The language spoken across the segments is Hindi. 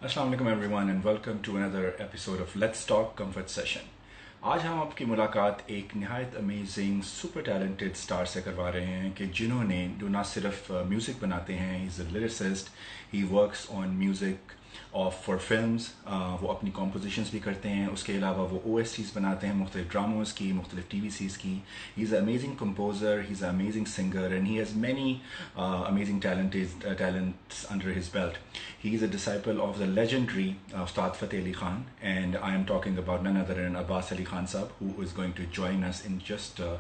Assalamualaikum everyone and welcome to another episode of Let's Talk Comfort Session. आज हम आपकी मुलाकात एक नहायत अमेजिंग सुपर टैलेंटेड स्टार से करवा रहे हैं कि जिन्होंने जो ना सिर्फ म्यूज़िक बनाते हैं, he is a lyricist, he works on music of for films, वो अपनी कॉम्पोजिशंस भी करते हैं, उसके अलावा वो ओ एस टीज़ बनाते हैं मुख्तलिफ ड्रामोज़ की, मुख्तलिफ टी वी सीज़ की. He is amazing composer, he is amazing singer and he has many amazing talents under his belt. He is a disciple of the legendary Ustad Fateh Ali Khan, and I am talking about none other than Abbas Ali Khan Saab, who is going to join us in just a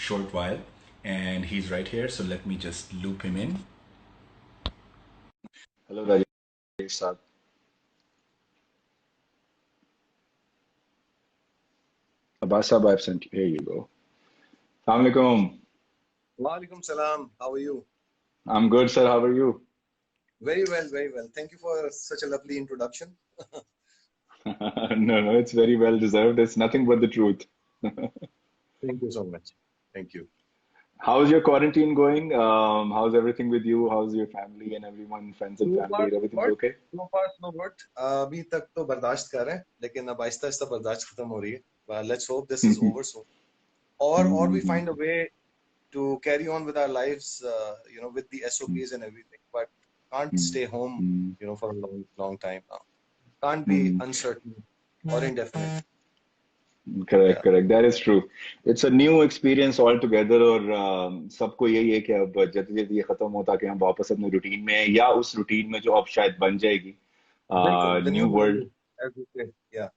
short while. And he's right here, so let me just loop him in. Hello, Rajesh Saab. Abbas Saab, I've sent you. Here you go. Assalamu alaikum. Walaikum salam. How are you? I'm good, sir. How are you? Very well, very well. Thank you for such a lovely introduction. No, it's very well deserved. It's nothing but the truth. Thank you so much. Thank you. How's your quarantine going? How's everything with you? How's your family and everyone, friends and So far, family? so Everything's good. okay? So far, so good. अभी तक तो बर्दाश्त कर रहे हैं, लेकिन अब आहिस्ता आहिस्ता बर्दाश्त खत्म हो रही है. Let's hope this is over soon. Or we find a way to carry on with our lives, with the SOPs and everything. But can't stay home, for a long time now. Can't be uncertain or indefinite. Correct, Yeah. correct. That is true. It's a new experience altogether और सबको यही है कि अब जल्दी जल्दी ये खत्म हो ताकि हम वापस अपने रूटीन में या उस रूटीन में जो अब शायद बन जाएगी. बिल्कुल. The new new world, normal, as we say. Yeah.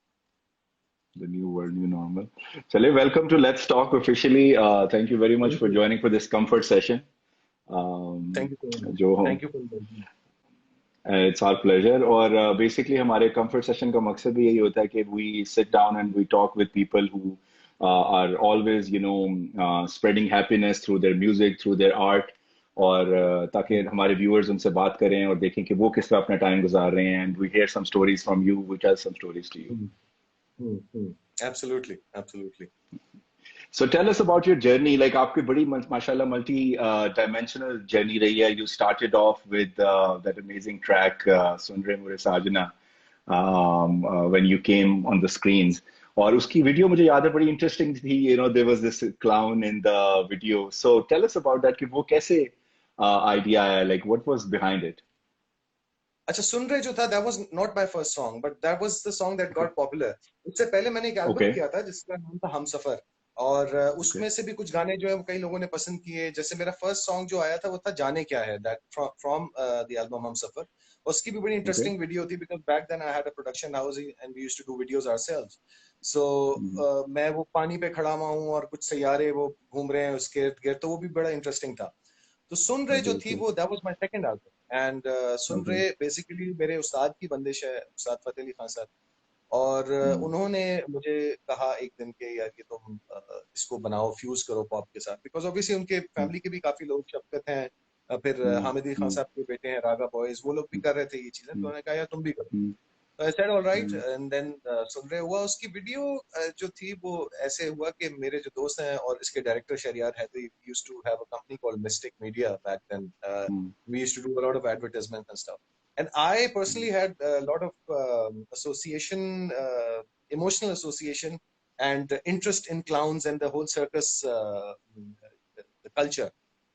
the new world, new normal. चलिए, welcome to Let's Talk officially. Thank you very much Thank for you. joining for this comfort session. Thank you so much. जो Thank you for inviting me. It's our pleasure और बेसिकली हमारे कंफर्ट सेशन का मकसद भी यही होता है कि we sit down and we talk with people who are always spreading happiness through their music, through their art, और ताकि हमारे व्यूअर्स उनसे बात करें और देखें कि वो किस तरह अपना टाइम गुजार रहे हैं. And we hear some stories from you, we tell some stories to you. Hmm. Hmm. Absolutely, absolutely. So tell us about your journey. Like आपकी बड़ी माशाल्लाह multi dimensional journey रही है. You started off with that amazing track सुन रहे मुरे साजना when you came on the screens. और उसकी वीडियो मुझे याद है बड़ी इंटरेस्टिंग थी. There was this clown in the video. So tell us about that कि वो कैसे idea आया. Like what was behind it? अच्छा, सुन रहे जो था, that was not my first song, but that was the song that got popular. उससे पहले मैंने एक एल्बम Okay. किया था जिसका नाम था हम सफर, और Okay. उसमें से भी कुछ गाने जो है वो कई लोगों ने पसंद किए. जैसे मेरा फर्स्ट सॉन्ग जो आया था वो था जाने क्या है, दैट फ्रॉम द एल्बम हम सफर. उसकी भी बड़ी Okay. इंटरेस्टिंग वीडियो थी, because back then I had a production house and we used to do videos ourselves. So मैं वो पानी पे खड़ा हुआ हूँ और कुछ सैयारे वो घूम रहे हैं उसके इर्द गिर्द, तो वो भी बड़ा इंटरेस्टिंग था. तो सुन रहे जो Okay. थी Okay. वो that was my second album. And soon Okay. रहे बेसिकली मेरे उस्ताद की बंदिश है, उस्ताद फतेह अली खान साहब. और उन्होंने मुझे कहा एक दिन के, यार कि तुम इसको बनाओ, फ्यूज करो पॉप के साथ, बिकॉज ऑब्वियसली उनके फैमिली के भी काफी लोग, शफकत हैं, फिर हामिद अली खान साहब के बेटे हैं रागा बॉयज, वो लोग भी कर रहे थे ये चीजें, तो उन्होंने कहा यार तुम भी करो. I said all right, and then सुन रहे हुआ. उसकी वीडियो जो थी वो ऐसे हुआ कि मेरे जो दोस्त हैं और इसके director Shahryar Haidari used to have a company called Mystic Media back then. We used to do a lot of advertisements and stuff. And I personally had a lot of association, emotional association and interest in clowns and the whole circus, the culture.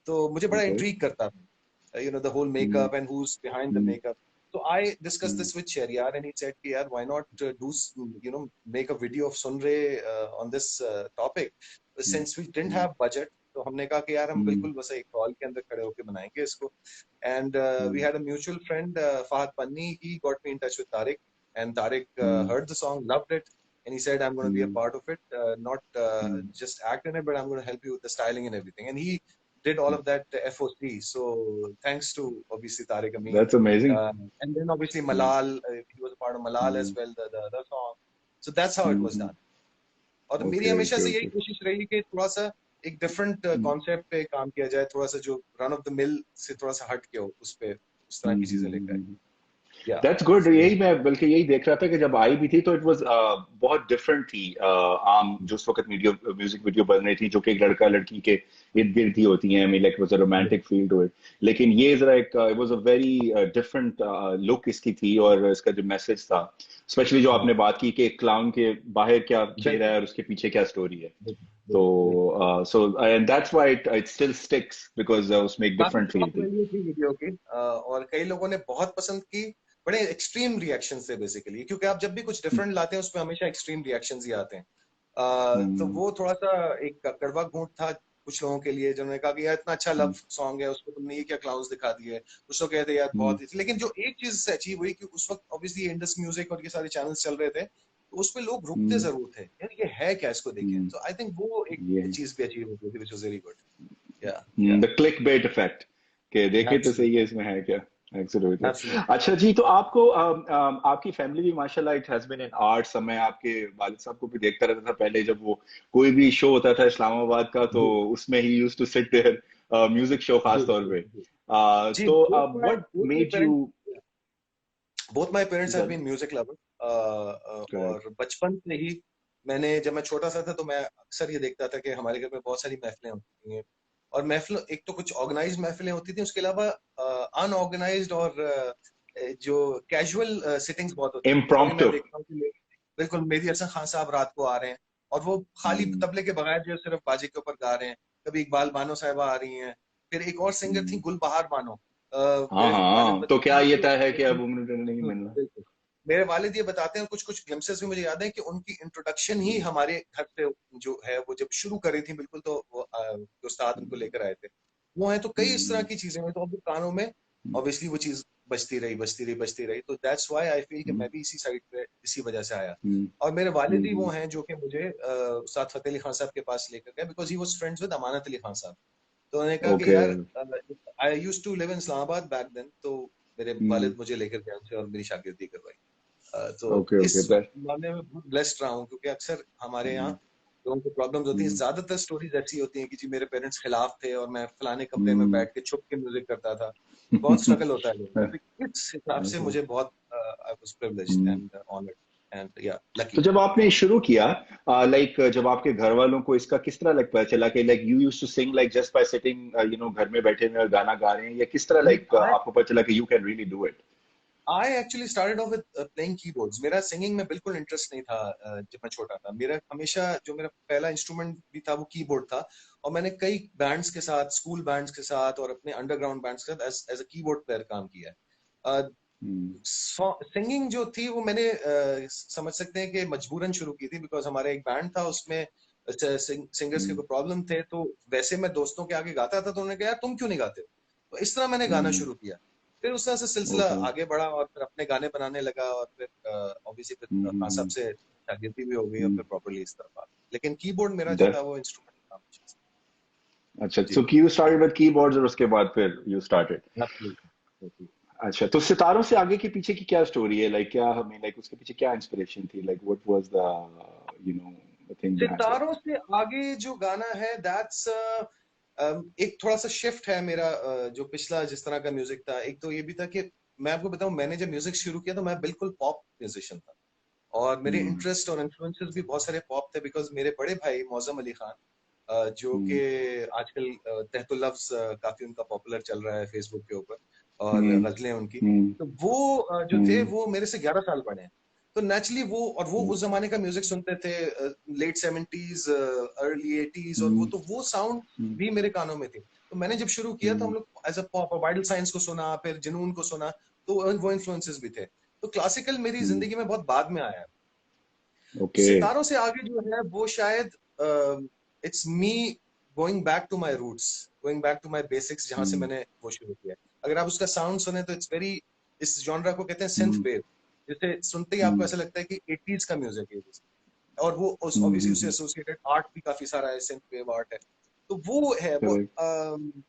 तो मुझे बड़ा Okay. intrigue करता था. The whole makeup and who's behind the makeup. So I discussed this with Shariar, and he said, "Yaar, why not make a video of Sunre on this topic? Since we didn't have budget, तो हमने कहा कि यार हम बिल्कुल बस एक हॉल के अंदर खड़े होके बनाएंगे इसको." And we had a mutual friend, Fahad Panni. He got me in touch with Tariq, and Tariq heard the song, loved it, and he said, "I'm going to be a part of it, not just act in it, but I'm going to help you with the styling and everything." And he did all of that FOC. So thanks to obviously Tariq Amin. That's amazing. And then obviously Malal, he was a part of Malal as well, the other song. So that's how it was done. और मेरी Okay. हमेशा से Okay. यही Okay. कोशिश रही कि थोड़ा सा एक डिफरेंट कॉन्सेप्ट पे काम किया जाए, थोड़ा सा जो रन ऑफ द मिल से थोड़ा सा हट के हो, उस पे उस तरह की चीजें लेकर आए. या दैट्स गुड। यही मैं बल्कि यही देख रहा था कि जब आई भी थी तो इट वाज बहुत डिफरेंट थी आम जो उस वक्त म्यूजिक वीडियो बन रही थी, जो कि एक लड़का लड़की के इर्द गिर्द ही होती हैं। I mean like was a romantic feel to it. लेकिन ये जरा एक it was a very different look इसकी थी, और इसका जो मैसेज था, स्पेशली जो आपने बात की कि एक क्लाउन के बाहर क्या दे रहा है और उसके पीछे क्या स्टोरी है। तो so and that's why it still sticks because उसमें एक काफी डिफरेंट फील शॉक थी। वैल्यू थी वीडियो की, और कई लोगों ने बहुत पसंद की। बड़े एक्सट्रीम रिएक्शन थे बेसिकली, क्योंकि आप जब भी कुछ डिफरेंट लाते हैं उसमें हमेशा एक्सट्रीम रिएक्शन ही आते हैं। तो वो थोड़ा सा एक कड़वा घूंट था कुछ लोगों के लिए, जिन्होंने कहा कि यार इतना अच्छा लव सॉन्ग है, उसको तुमने ये क्या क्लाउन्स दिखा दिए। कुछ लोग कहते यार बहुत ही, लेकिन जो एक चीज अचीव हुई कि उस वक्त ऑब्वियसली इंडस म्यूजिक और ये सारे चैनल्स चल रहे थे, तो उस पे लोग रुकते जरूर थे, यार ये है क्या, इसको देखें। तो आई थिंक वो एक चीज भी अचीव हुई थी, व्हिच वाज वेरी गुड। या द क्लिक बेट इफेक्ट, के देखे तो सही है एब्सोल्युटली, इसमें है क्या। एब्सोल्युटली। एब्सोल्युटली। अच्छा जी, तो आपको आपकी फैमिली भी माशाल्लाह it has been in art. मैं आपके वालिद साहब को भी देखता रहता था पहले, जब वो कोई भी शो होता था इस्लामाबाद का, तो जी उसमें ही used to sit there, music show खास जी तौर पे। जी जी। तो what both my made you. parents both my parents have been music lovers, correct. और बचपन से ही मैंने, जब मैं छोटा सा था तो मैं अक्सर ये देखता था कि हमारे घर में बहुत सारी महफिलें होती हैं। और महफिल, एक तो कुछ ऑर्गेनाइज्ड महफिलें होती थी, उसके अलावा अनऑर्गेनाइज्ड और जो कैजुअल सिटिंग्स बहुत होती थी। कभी मैं इम्प्रॉम्प्टू। देखता हूँ कि बिल्कुल मेहदी हसन खान साहब रात को आ रहे हैं, और वो खाली तबले के बगैर जो सिर्फ बाजे के ऊपर गा रहे हैं। कभी इकबाल बानो साहिबा आ रही हैं, फिर एक और सिंगर थी गुलबहार बानो। हाँ मेरे वालिद हाँ, तो बताते क्या हैं ये कि तय है कि अब उम्र नहीं मिलना। बिल्कुल, मेरे वालिद ये बताते हैं, कुछ कुछ ग्लिम्पसेस भी मुझे याद है कि उनकी इंट्रोडक्शन ही हमारे घर पे जो है, वो जब शुरू करी थी बिल्कुल, तो वो जो उस्ताद उनको लेकर आए थे वो है। तो कई इस तरह की चीजें हैं, तो अब कानों में ऑब्वियसली वो चीज बजती रही, बजती रही, बजती रही। तो दैट्स व्हाई आई फील कि मैं भी इसी साइड पे इसी वजह से आया। और मेरे वालिद ही वो हैं जो कि मुझे उस्ताद फतेह अली खान साहब के पास लेकर गए, because he was friends with Amanat Ali Khan sahab. तो उन्होंने कहा कि ओके। यार, I used to live in Islamabad back then, तो मेरे वालिद मुझे लेकर गए उनसे और मेरी शागिर्दी करवाई। तो ओके इस ओके। मामले में बहुत ब्लेस्ड रहा हूँ, क्योंकि अक्सर हमारे यहाँ लोगों को प्रॉब्लम्स होती हैं। ज्यादातर स्टोरीज ऐसी होती हैं कि जी मेरे पेरेंट्स खिलाफ थे और मैं फलाने कमरे में बैठ के छुप के म्यूजिक करता था। तो बहुत स्ट्रगल होता है लोगों को। तो इस हिसाब से मुझे बहुत, I was privileged and honoured and या तो लकी। जब आपने शुरू किया, लाइक जब आपके घर वालों को इसका किस तरह लाइक पता चला कि like you used to sing like just by sitting, घर में बैठे हुए और गाना गा रहे हैं, या किस तरह लाइक आई आपको पता चला कि you can really do it. I actually started off with playing keyboards. मेरा सिंगिंग में बिल्कुल इंटरेस्ट नहीं था। जब मैं छोटा था, मेरा हमेशा जो मेरा पहला इंस्ट्रूमेंट भी था वो कीबोर्ड था। और मैंने कई बैंड्स के साथ, स्कूल बैंड्स के साथ और अपने अंडरग्राउंड बैंड्स के साथ एज अ कीबोर्ड प्लेयर काम किया है। सिंगिंग जो थी वो मैंने समझ सकते हैं कि मजबूरन शुरू की थी, बिकॉज हमारा एक बैंड था, उसमें सिंगर्स के कोई प्रॉब्लम थे। तो वैसे मैं दोस्तों के आगे गाता था, तो उन्होंने कहा यार तुम क्यों नहीं गाते हो। तो इस तरह मैंने गाना शुरू किया। फिर उस तरह से सिलसिला ओके। आगे बढ़ा और फिर अपने गाने बनाने लगा, और फिर ऑब्वियसली फिर खान साहब से शागिर्दी भी हो गई और फिर प्रॉपर्ली इस तरफ आ गया। लेकिन कीबोर्ड मेरा जो था वो इंस्ट्रूमेंट था हमेशा से। अच्छा, जी, so you started with keyboards और उसके बाद फिर यू स्टार्टेड। एब्सोल्युटली। अच्छा, तो सितारों से आगे के पीछे की क्या स्टोरी है, लाइक क्या हमें लाइक उसके पीछे क्या इंस्पिरेशन थी, like what was the the thing behind it. सितारों से आगे जो गाना है, दैट्स एक थोड़ा सा शिफ्ट है मेरा। जो पिछला जिस तरह का म्यूजिक था, एक तो ये भी था कि मैं आपको बताऊं, मैंने जब म्यूजिक शुरू किया तो मैं बिल्कुल पॉप म्यूजिशियन था, और मेरे इंटरेस्ट और इन्फ्लुएंसेस भी बहुत सारे पॉप थे। बिकॉज मेरे बड़े भाई मौजम अली खान, जो कि आजकल तहतुल लफ्ज काफी उनका पॉपुलर चल रहा है फेसबुक के ऊपर, और गजलें उनकी। तो वो जो थे वो मेरे से 11 साल बड़े हैं। तो नेचुरली वो उस जमाने का म्यूजिक सुनते थे, लेट 70s, अर्ली 80s, और वो साउंड भी मेरे कानों में थे। तो मैंने जब शुरू किया तो हम लोग एज अ पॉप वाइडल साइंस को सुना, फिर जुनून को सुना। तो वो इन्फ्लुएंसेस भी थे। तो क्लासिकल मेरी जिंदगी में बहुत बाद में आया। ओके। सितारों से आगे जो है वो शायद it's me going back to my roots, going back to my basics, जहां से मैंने वो शुरू किया। अगर आप उसका साउंड सुने तो इट्स वेरी, इस जॉनरा को कहते हैं सिंथ वेव। जिसे सुनते ही आपको ऐसा लगता है कि 80s का म्यूजिक है ये। और वो ऑब्वियसली उससे एसोसिएटेड आर्ट भी काफी सारा है, सिंथ वेव आर्ट है। तो वो है वो, करेक्ट।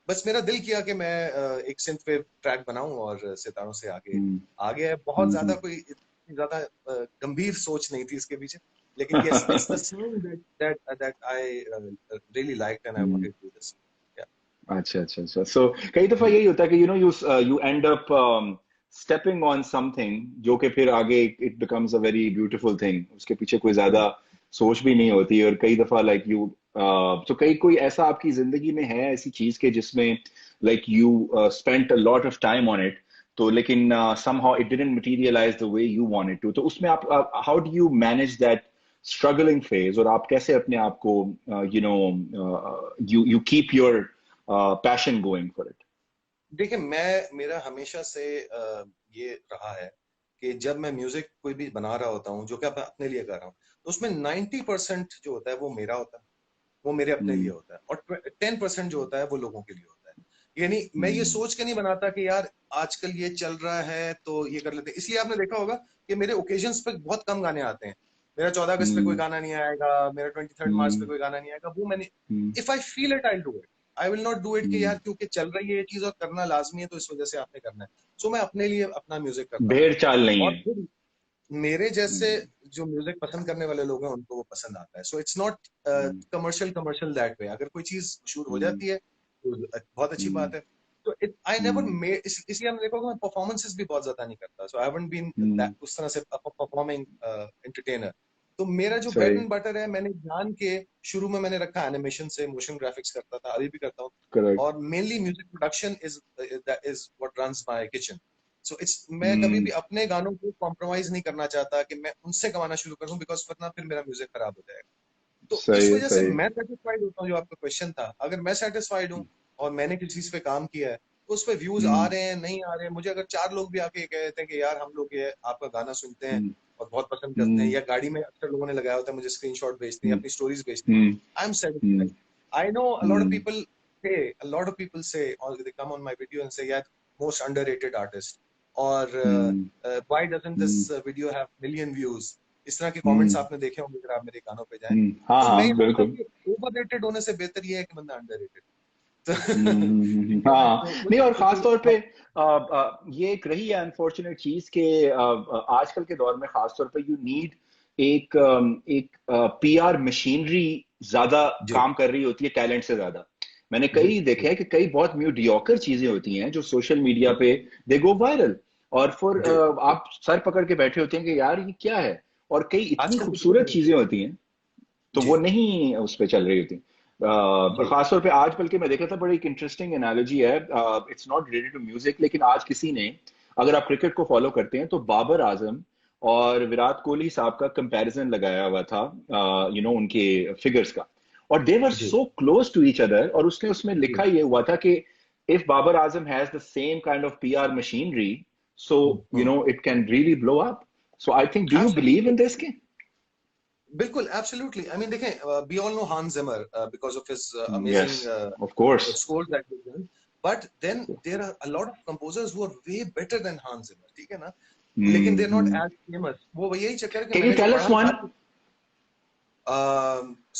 बस मेरा दिल किया कि मैं एक सिंथ वेव ट्रैक बनाऊं, और सितारों से आगे आ गया है। बहुत ज्यादा कोई इतनी ज्यादा गंभीर सोच नहीं थी इसके पीछे, लेकिन yes, it's the sound that I really liked and I wanted to do this. अच्छा अच्छा अच्छा, सो कई दफा यही होता है कि you and up stepping on something जो कि फिर आगे it becomes a very beautiful thing, उसके पीछे कोई ज्यादा सोच भी नहीं होती, और कई दफा like you तो कोई ऐसा आपकी जिंदगी में है ऐसी चीज के जिसमें like you spent a lot of time on it, तो लेकिन somehow it didn't materialize the way you wanted to, तो उसमें आप how do you manage that struggling phase, और आप कैसे अपने आप को you keep your passion going for it? देखिए, मेरा हमेशा से ये रहा है कि जब मैं म्यूजिक कोई भी बना रहा होता हूँ, जो कि मैं अपने लिए कर रहा हूँ, तो उसमें 90% जो होता है वो मेरा होता है, वो मेरे अपने लिए होता है, और 10% जो होता है वो लोगों के लिए होता है। यानी मैं ये सोच के नहीं बनाता कि यार आजकल ये चल रहा है तो ये कर लेते हैं। इसलिए आपने देखा होगा कि मेरे ओकेजन्स पे बहुत कम गाने आते हैं। मेरा 14 अगस्त पे कोई गाना नहीं आएगा, मेरा 23 मार्च पे कोई गाना नहीं आएगा। वो मैंने, if I feel it I do it, I will not do it कि यार क्योंकि चल रही है ये चीज और करना लाजमी है तो इस वजह से आपने करना है। सो मैं अपने लिए अपना म्यूजिक करता हूँ, भेड़ चाल नहीं और है। फिर मेरे जैसे जो म्यूजिक पसंद करने वाले लोग हैं उनको वो पसंद आता है। So it's not commercial that way. अगर कोई चीज मशहूर हो जाती है तो बहुत अच्छी बात है। तो आई नेवर मेड, इसलिए हमने देखा मैं परफॉर्मेंसेस भी बहुत ज्यादा नहीं करता। सो आई हैवंट बीन उस तरह से परफॉर्मिंग एंटरटेनर। तो मेरा जो ब्रेड एंड बटर है, मैंने जान के शुरू में मैंने रखा एनिमेशन से, मोशन ग्राफिक्स करता था, अभी भी करता हूँ, और mainly music production is what runs my kitchen. So it's, मैं कभी भी अपने गानों को कॉम्प्रोमाइज नहीं करना चाहता कि मैं उनसे गवाना शुरू कर दूं, बिकॉज वरना फिर मेरा म्यूजिक खराब हो जाएगा। तो इस वजह से मैं सेटिस्फाइड होता हूँ। जो आपका क्वेश्चन था, अगर मैं सेटिस्फाइड हूँ और मैंने किसी चीज पे काम किया है तो उस पे व्यूज आ रहे हैं नहीं आ रहे हैं, मुझे अगर 4 लोग भी आके कह देते हैं कि यार हम लोग ये आपका गाना सुनते हैं और बहुत पसंद करते हैं, या गाड़ी में अक्सर लोगों ने लगाया होता है, मुझे स्क्रीनशॉट भेजते हैं, अपनी स्टोरीज भेजते हैं, I am satisfied. I know a lot of people say और they come on my video and say यार मोस्ट अंडररेटेड आर्टिस्ट, और why doesn't this video have million views, इस तरह के कमेंट्स आपने देखे होंगे अगर आप मेरे गानों पे जाएं। तो मैं ये सोचता हूं कि ओवररेटेड होने से बेहतर ये है कि बंदा अंडररेटेड। हाँ, नहीं, और खास तौर पे ये एक रही है अनफॉर्चुनेट चीज के आजकल के दौर में खास तौर पे यू नीड एक पीआर मशीनरी ज्यादा काम कर रही होती है टैलेंट से ज्यादा। मैंने कई देखे हैं कि कई बहुत मीडियोकर चीजें होती हैं जो सोशल मीडिया पे दे गो वायरल, और फिर आप सर पकड़ के बैठे होते हैं कि यार ये क्या है, और कई इतनी खूबसूरत चीजें होती हैं तो वो नहीं उस पर चल रही होती। खासतौर पे आज, बल्कि मैं देखा था, बड़ी एक इंटरेस्टिंग एनालॉजी है, it's not related to music, लेकिन आज किसी ने, अगर आप क्रिकेट को फॉलो करते हैं तो बाबर आजम और विराट कोहली साहब का कंपैरिजन लगाया हुआ था उनके फिगर्स का, और they were so close to each other, और उसने उसमें लिखा ये हुआ था कि if Babar Azam has the same kind of PR machinery, so it can really blow up. So I think, do you believe in this? बिल्कुल, absolutely. I mean, देखें, we all know Hans Zimmer because of his amazing of course scores that he's done. But then there are a lot of composers who are way better than Hans Zimmer, ठीक है ना? लेकिन they're not as famous. वो यही चक्कर है कि Can you tell us one?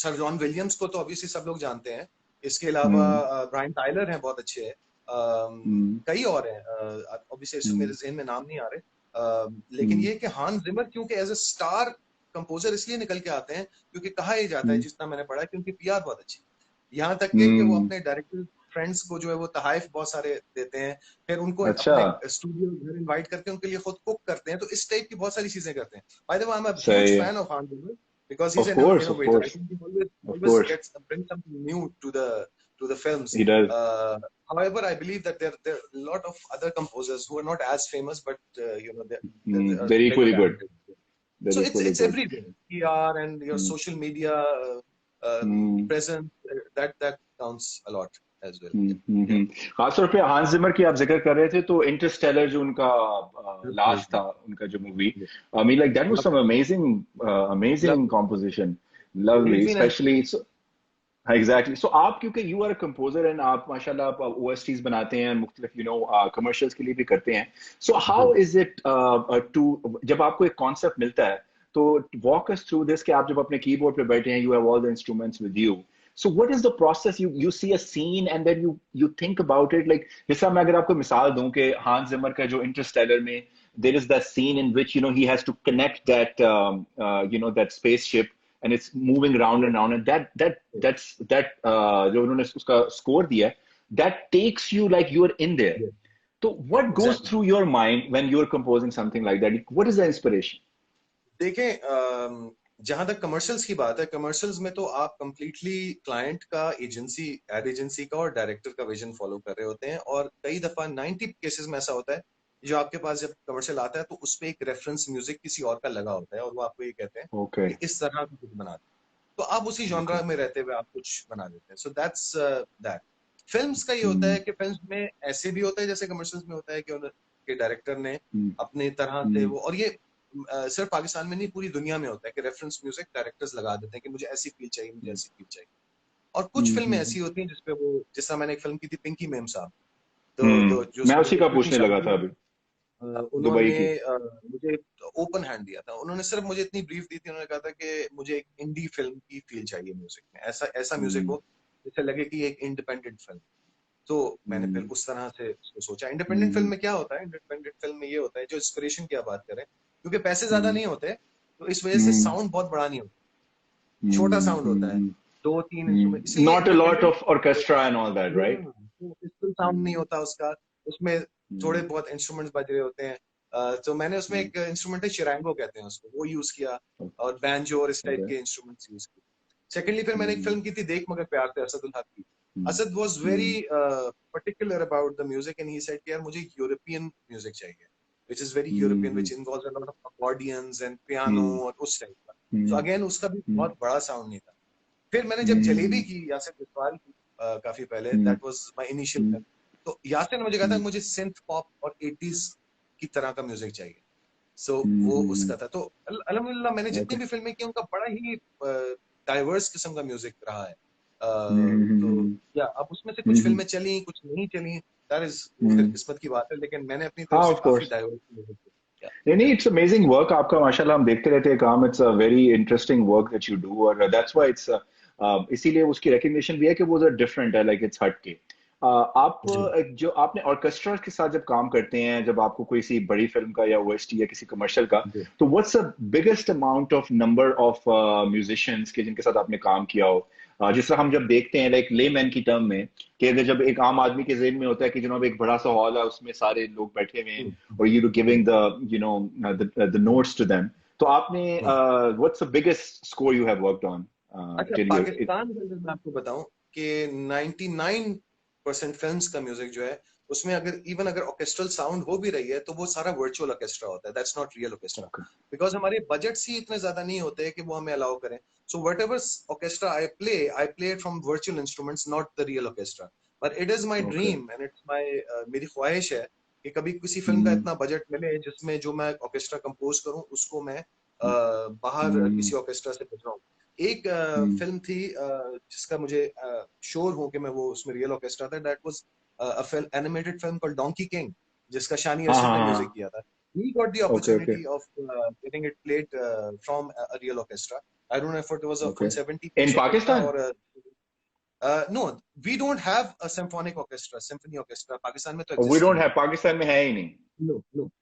Sir John Williams को तो ऑब्वियसली सब लोग जानते हैं। इसके अलावा ब्रायन टाइलर हैं, बहुत अच्छे हैं। कई और हैं, ऑब्वियसली मेरे ज़हन में नाम नहीं आ रहे। लेकिन ये कि हांस जिमर क्योंकि एज अ स्टार कंपोजर इसलिए निकल के आते हैं क्योंकि कहा ही जाता है, जितना मैंने पढ़ा, कि उनकी पीआर बहुत अच्छी, यहाँ तक कि वो अपने डायरेक्टर फ्रेंड्स को जो है वो तहाइफ बहुत सारे देते हैं, फिर उनको अपने स्टूडियो घर इनवाइट करके उनके लिए खुद कुक करते हैं। तो इस टाइप की बहुत सारी चीजें करते हैं। By the way, I am a huge fan of Hans Zimmer because he's an innovator. I think he always brings something new to the films. He does. However, I believe that there are a lot of other composers who are not as famous, but they're equally good. So it's everywhere. PR and your social media presence, that counts a lot as well. खासतौर पे हांस जिमर की आप जिक्र कर रहे थे, तो इंटरस्टेलर जो उनका लास्ट था, उनका जो movie, I mean, like that was some amazing composition, lovely, especially exactly. So आप, क्योंकि you are a composer and आप माशाल्लाह आप OSTs बनाते हैं, मुख्तलिफ commercials के लिए भी करते हैं, so how is it to, जब आपको एक concept मिलता है, तो walk us through this, कि आप जब अपने keyboard पे बैठे हैं, you have all the instruments with you, so what is the process? You see a scene and then you think about it, like जैसा मैं अगर आपको मिसाल दूं कि हांस जिमर का जो इंटरस्टेलर में there is that scene in which he has to connect that that spaceship and it's moving round and round, and that जो उन्होंने उसका स्कोर दिया, that takes you like you are in there. तो what goes Exactly. through your mind when you're composing something like that? What is the inspiration? देखें, जहां तक कमर्शियल्स की बात है, कमर्शियल्स में तो आप कंप्लीटली क्लाइंट का, एजेंसी, एड एजेंसी का और डायरेक्टर का विजन फॉलो कर रहे होते हैं। और कई दफा 90 केसेस में ऐसा होता है, जो आपके पास जब कमर्शियल आता है तो उस पर एक रेफरेंस म्यूजिक किसी और का लगा होता है और वो आपको ये कहते हैं Okay. कि इस तरह का कुछ बना दे, तो आप उसी जॉनरा Okay. में रहते हुए आप कुछ बना देते हैं। So that's that. फिल्म्स का ये होता है Hmm. कि फिल्म्स में ऐसे भी होता है जैसे कमर्शियल्स में होता है कि उनके डायरेक्टर ने Hmm. अपने तरह से Hmm. वो, और ये सिर्फ पाकिस्तान में नहीं पूरी दुनिया में होता है कि रेफरेंस म्यूजिक डायरेक्टर्स लगा देते हैं कि मुझे ऐसी फील चाहिए, मुझे ऐसी फील चाहिए। और कुछ फिल्में Hmm. ऐसी होती हैं जिसपे वो, जिस तरह मैंने एक फिल्म की थी पिंकी मेम साहब, तो Hmm. जो मैं उसमें उसी का कृति पूछने लगा शांति था है, अभी, दुबई उन्होंने की। मुझे ओपन हैंड दिया था। उन्होंने सिर्फ मुझे इतनी ब्रीफ दी थी, उन्होंने कहा था कि मुझे एक इंडी फिल्म की फील चाहिए म्यूजिक में, ऐसा ऐसा म्यूजिक Hmm. हो जिससे लगे कि ये एक इंडिपेंडेंट फिल्म। तो मैंने फिर Hmm. उस तरह से उसको सोचा। Independent film Hmm. में क्या होता है, इंडिपेंडेंट फिल्म में ये होता है, जो इंस्पिरेशन की आप बात करें, क्योंकि पैसे ज्यादा Hmm. नहीं होते तो इस वजह से Hmm. साउंड बहुत बड़ा नहीं होता, छोटा Hmm. साउंड होता है, Hmm. 2-3 Hmm. इंस्ट्रूमेंट, इसीलिए Not a lot independent of orchestra and all that, right? Pistol sound नहीं Hmm. होता उसका, उसमें थोड़े Hmm. बहुत इंस्ट्रूमेंट्स बज रहे होते हैं। तो मैंने उसमें Hmm. एक इंस्ट्रूमेंट है चिरांगो कहते हैं उसको, वो यूज किया, और बैंजो और इस टाइप Okay. के इंस्ट्रूमेंट्स यूज किए। सेकेंडली फिर मैंने एक Hmm. फिल्म की थी देख मगर प्यार से, असद उल हक की। Hmm. Asad was very Hmm. Particular about the music and he said कि यार मुझे यूरोपियन म्यूजिक चाहिए, which is very European, Hmm. Which involves a lot of accordions and piano Hmm. और उस टाइप का। सो Hmm. अगेन उसका भी Hmm. बहुत बड़ा साउंड नहीं था। फिर मैंने जब जलेबी Hmm. की यासिर बिस्वाल की, काफी पहले, Hmm. That was my initial Hmm. Film, तो यासिर ने मुझे कहा था Hmm. मुझे सिंथ पॉप और 80s की तरह का म्यूजिक चाहिए। सो वो Hmm. उसका था। तो अल्हम्दुलिल्लाह मैंने जितनी Okay. भी फिल्में की उनका बड़ा ही डाइवर्स किस्म का म्यूजिक रहा है। तो Hmm. या अब उसमें से कुछ Hmm. फिल्में चली, कुछ नहीं चली, दैट इज वो फिर Hmm. किस्मत की बात है, लेकिन मैंने अपनी तरफ हाँ, से of काफी course. डाइवर्स म्यूजिक किया। नहीं नहीं, इट्स अमेजिंग वर्क आपका, माशाल्लाह, हम देखते रहते हैं काम। It's a very interesting work that you do, और दैट्स व्हाई इट्स, इसीलिए उसकी रिकग्निशन भी है कि वो डिफरेंट है, लाइक इट्स हटके। आप जी। जो आपने ऑर्केस्ट्रा के साथ जब काम करते हैं, जब आपको कोई सी बड़ी फिल्म का या ओएसटी या किसी कमर्शियल का, जी। तो what's the biggest amount of number of musicians के जिनके साथ आपने काम किया हो? जिस तरह हम जब देखते हैं लाइक लेमैन की टर्म में, कि अगर जब एक आम आदमी के ज़हन में होता है कि जनाब एक बड़ा सा हॉल है, उसमें सारे लोग बैठे हुए हैं, और you giving the the notes to them, तो आपने what's the biggest score you have worked on अच्छा, टिल योर? पाकिस्तान के अंदर मैं आपको बताऊं कि 99% फिल्म्स का म्यूजिक जो है, उसमें अगर इवन अगर ऑर्केस्ट्रल साउंड हो भी रही है तो वो सारा वर्चुअल ऑर्केस्ट्रा होता है, that's not real orchestra, okay. Because हमारे बजट्स ही इतने ज्यादा नहीं होते कि वो हमें अलाउ करें। So what ever orchestra I play it from virtual instruments, not the real orchestra. But it is my okay. Dream and it's my, मेरी ख्वाहिश है कि कभी किसी फिल्म का इतना बजट मिले जिसमें जो मैं ऑर्केस्ट्रा कंपोज करूं उसको मैं बाहर किसी ऑर्केस्ट्रा से बजवाऊं। एक फिल्म थी जिसका मुझे श्योर हूं कि मैं वो, उसमें रियल ऑर्केस्ट्रा था, that was animated film called donkey king, जिसका शानी हाँ रशीद हाँ ने म्यूजिक हाँ। किया था। He got the okay okay opportunity of getting it played from a real orchestra. I don't know if it was a okay. full 70 in piece orchestra Pakistan? or a, no, we don't have a symphonic orchestra, symphony orchestra. Pakistan में तो वी exist ही डोंट नहीं हैव, है। पाकिस्तान में है ही नहीं।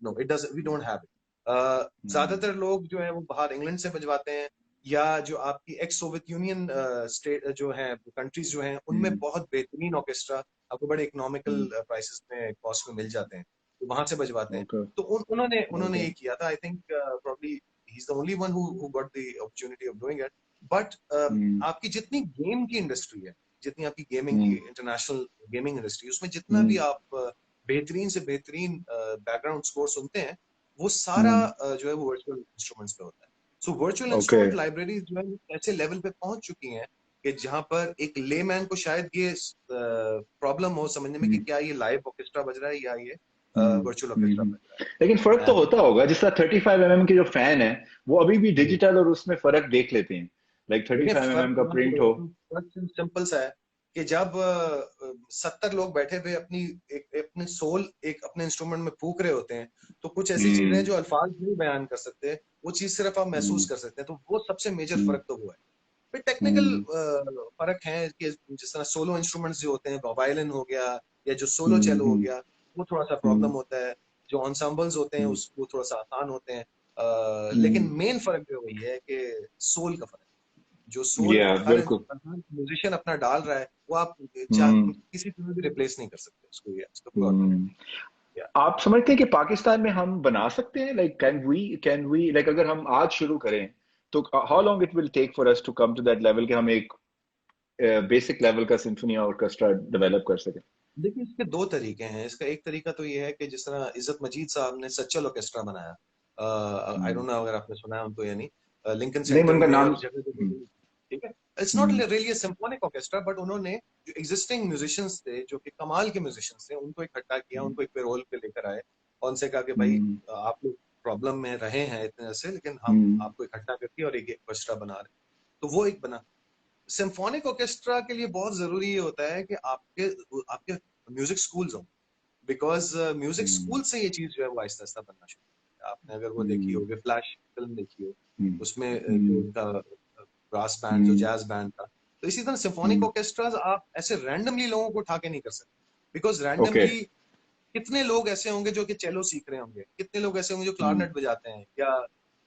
No, it doesn't. We don't have it. हम्म। ज्यादातर लोग जो है वो बाहर इंग्लैंड से बजवाते हैं, या जो आपकी एक्स सोवियत यूनियन स्टेट जो है, कंट्रीज जो हैं, उनमें बहुत बेहतरीन ऑर्केस्ट्रा आपको बड़े इकोनॉमिकल प्राइसेस में, कॉस्ट में मिल जाते हैं, तो वहां से बजवाते हैं। ओके तो उन्होंने उन्होंने ओके। ये किया था। I think probably he is the only one who got the opportunity of doing it. But hmm आपकी जितनी गेम की इंडस्ट्री है, जितनी आपकी गेमिंग की हम्म इंटरनेशनल गेमिंग इंडस्ट्री, उसमें जितना भी हम्म आप बेहतरीन से बेहतरीन बैकग्राउंड स्कोर सुनते हैं, वो सारा हम्म। जो है वो वर्चुअल इंस्ट्रूमेंट्स पे होता है। So virtual okay. Instrument libraries जो है वो ऐसे लेवल पे पहुंच चुकी हैं कि जहां पर एक लेमैन को शायद ये प्रॉब्लम हो समझने में कि क्या ये लाइव ऑर्केस्ट्रा बज रहा है या ये वर्चुअल ऑर्केस्ट्रा बज रहा लेकिन फर्क तो है। होता होगा, जिस तरह 35 mm के जो फैन है, वो अभी भी जी। डिजिटल और उसमें फर्क देख लेते हैं, लाइक देखिए 35 mm फर्क का मैं आपको प्रिंट हो। बताता हूँ, फर्क सिंपल सा है कि जब 70 लोग बैठे हुए अपनी सोल एक अपने इंस्ट्रूमेंट में फूक रहे होते हैं, तो कुछ ऐसी चीजें हैं हम्म जो अल्फाज नहीं बयान कर सकते, वो चीज सिर्फ आप महसूस हम्म कर सकते हैं। तो वो सबसे मेजर हम्म फर्क तो वो है। फिर टेक्निकल हम्म फर्क है कि जिस तरह सोलो इंस्ट्रूमेंट्स जो होते हैं, वायलिन हो गया या जो सोलो चेलो हो हम्म गया, वो थोड़ा सा प्रॉब्लम हम्म होता है। जो ऑनसाम्बल्स होते हैं हम्म वो थोड़ा सा आसान होते हैं। लेकिन हम्म। मेन फर्क जो वही है कि सोल का फर्क, जो सोल या हर बिल्कुल। म्यूजिशियन अपना डाल रहा है, वो आप हम्म किसी तरह भी रिप्लेस नहीं कर सकते उसको, ये उसका कोई हम्म। Alternate Yeah. आप समझते हैं कि पाकिस्तान में हम बना सकते हैं, लाइक कैन वी लाइक अगर हम आज शुरू करें तो how long it will take for us to come to that level कि हम एक बेसिक लेवल का सिम्फनी ऑर्केस्ट्रा डेवलप कर सकें? देखिए, इसके दो तरीके हैं। इसका एक तरीका तो ये है कि जिस तरह इज्जत मजीद साहब ने सच्चल ऑर्केस्ट्रा बनाया, आई डोंट नो अगर आपने सुना है उनको या नहीं, लिंकन नहीं, मैं सेंटर उनका में नाम। और जगह जगह। ठीक है, it's not really a symphonic orchestra, but उन्होंने जो एग्जिस्टिंग म्यूजिशियंस थे, जो कि कमाल के म्यूजिशियंस थे, उनको इकट्ठा किया, उनको एक पेरोल पे लेकर आए और उनसे कहा कि भाई आप लोग प्रॉब्लम में रहे हैं इतने से, लेकिन हम आपको इकट्ठा करके और एक ऑर्केस्ट्रा बना रहे हैं। तो वो एक बना। सिम्फोनिक ऑर्केस्ट्रा के लिए बहुत जरूरी ये होता है कि आपके आपके म्यूजिक स्कूल्स हों, बिकॉज म्यूजिक स्कूल से ये चीज जो है वो आहिस्ता आहिस्ता बनना शुरू होती है। आपने अगर वो देखी होगी, फ्लैश फिल्म देखी हो, उसमें जो उनका ब्रास बैंड, जो जैज बैंड था, तो इसी तरह सिम्फोनिक ऑर्केस्ट्राज आप ऐसे रैंडमली लोगों को उठा के नहीं कर सकते, बिकॉज ओके। रैंडमली कितने लोग ऐसे होंगे जो कि चेलो सीख रहे होंगे, कितने लोग ऐसे होंगे जो क्लारनेट बजाते हैं, या